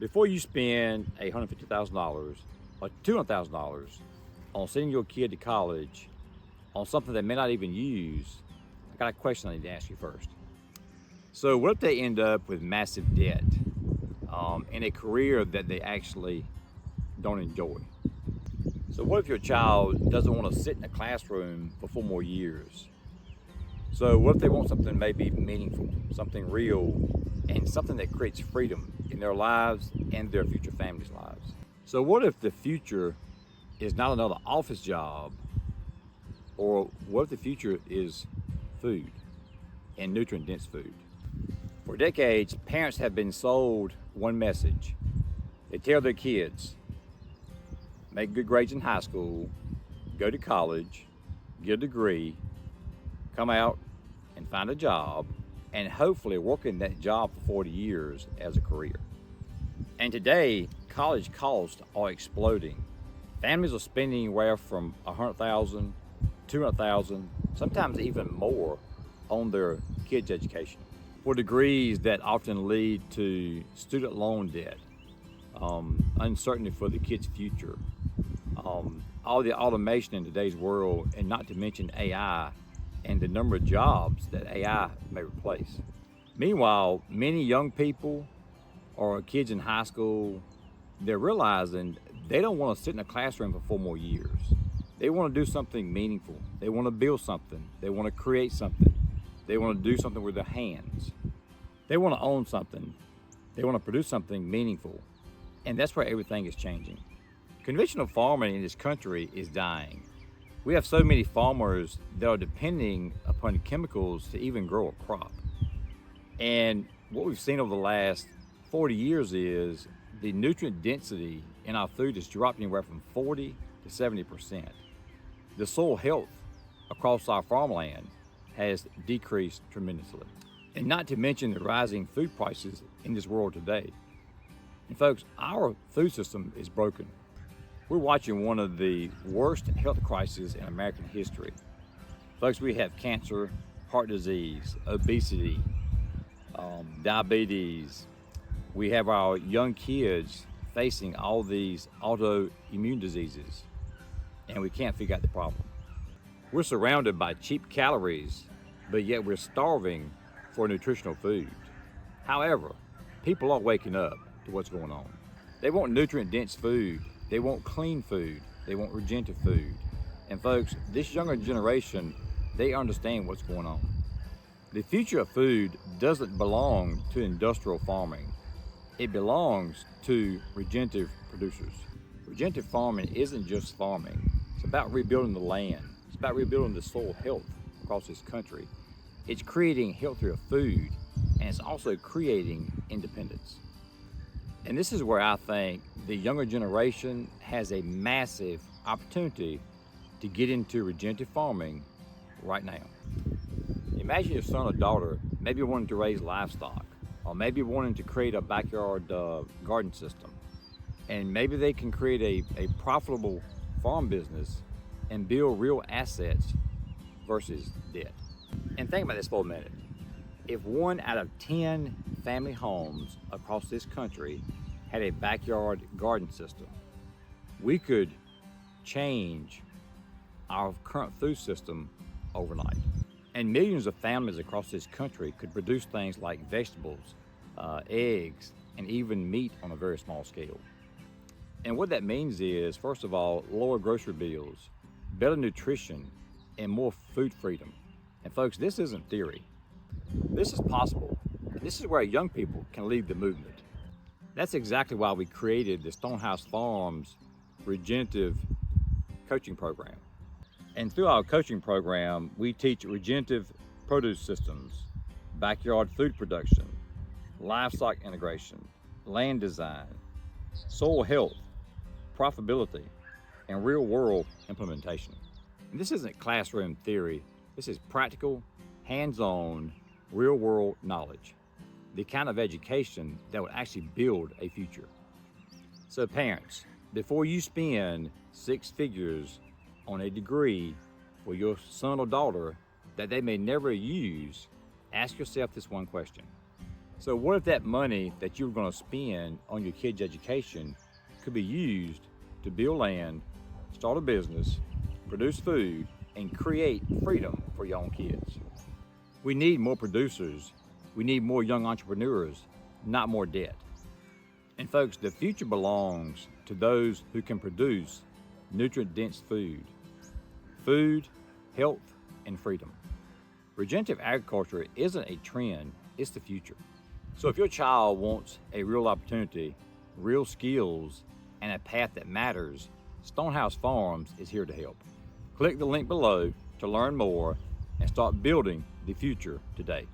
Before you spend $150,000 or $200,000 on sending your kid to college on something they may not even use, I got a question I need to ask you first. So what if they end up with massive debt in a career that they actually don't enjoy? So what if your child doesn't want to sit in a classroom for 4 more years? So what if they want something maybe meaningful, something real, and something that creates freedom in their lives and their future families' lives? So what if the future is not another office job, or what if the future is food and nutrient-dense food? For decades, parents have been sold one message. They tell their kids, make good grades in high school, go to college, get a degree, come out and find a job, and hopefully work in that job for 40 years as a career. And today, college costs are exploding. Families are spending anywhere from $100,000, $200,000, sometimes even more on their kids' education, for degrees that often lead to student loan debt, uncertainty for the kids' future, all the automation in today's world, and not to mention AI and the number of jobs that AI may replace. Meanwhile, many young people or kids in high school, they're realizing they don't want to sit in a classroom for 4 more years. They want to do something meaningful. They want to build something. They want to create something. They want to do something with their hands. They want to own something. They want to produce something meaningful. And that's where everything is changing. Conventional farming in this country is dying. We have so many farmers that are depending upon chemicals to even grow a crop. And what we've seen over the last 40 years is the nutrient density in our food has dropped anywhere from 40 to 70%. The soil health across our farmland has decreased tremendously. And not to mention the rising food prices in this world today. And folks, our food system is broken. We're watching one of the worst health crises in American history. Folks, we have cancer, heart disease, obesity, diabetes. We have our young kids facing all these autoimmune diseases, and we can't figure out the problem. We're surrounded by cheap calories, but yet we're starving for nutritional food. However, people are waking up to what's going on. They want nutrient-dense food. They want clean food. They want regenerative food. And folks, this younger generation, they understand what's going on. The future of food doesn't belong to industrial farming. It belongs to regenerative producers. Regenerative farming isn't just farming. It's about rebuilding the land. It's about rebuilding the soil health across this country. It's creating healthier food, and it's also creating independence. And this is where I think the younger generation has a massive opportunity to get into regenerative farming right now. Imagine your son or daughter maybe wanting to raise livestock, or maybe wanting to create a backyard garden system. And maybe they can create a profitable farm business and build real assets versus debt. And think about this for a minute. If 1 out of 10 family homes across this country had a backyard garden system, we could change our current food system overnight. And millions of families across this country could produce things like vegetables, eggs, and even meat on a very small scale. And what that means is, first of all, lower grocery bills, better nutrition, and more food freedom. And folks, this isn't theory. This is possible. And this is where young people can lead the movement. That's exactly why we created the Stonehouse Farms Regenerative Coaching Program. And through our coaching program, we teach regenerative produce systems, backyard food production, livestock integration, land design, soil health, profitability, and real-world implementation. And this isn't classroom theory. This is practical, hands-on, real-world knowledge, the kind of education that would actually build a future. So parents, before you spend 6 figures on a degree for your son or daughter that they may never use, ask yourself this one question. So what if that money that you were going to spend on your kids' education could be used to build land, start a business, produce food, and create freedom for your own kids? We need more producers. We need more young entrepreneurs, not more debt. And folks, the future belongs to those who can produce nutrient-dense food. Food, health, and freedom. Regenerative agriculture isn't a trend, it's the future. So if your child wants a real opportunity, real skills, and a path that matters, Stonehouse Farms is here to help. Click the link below to learn more and start building the future today.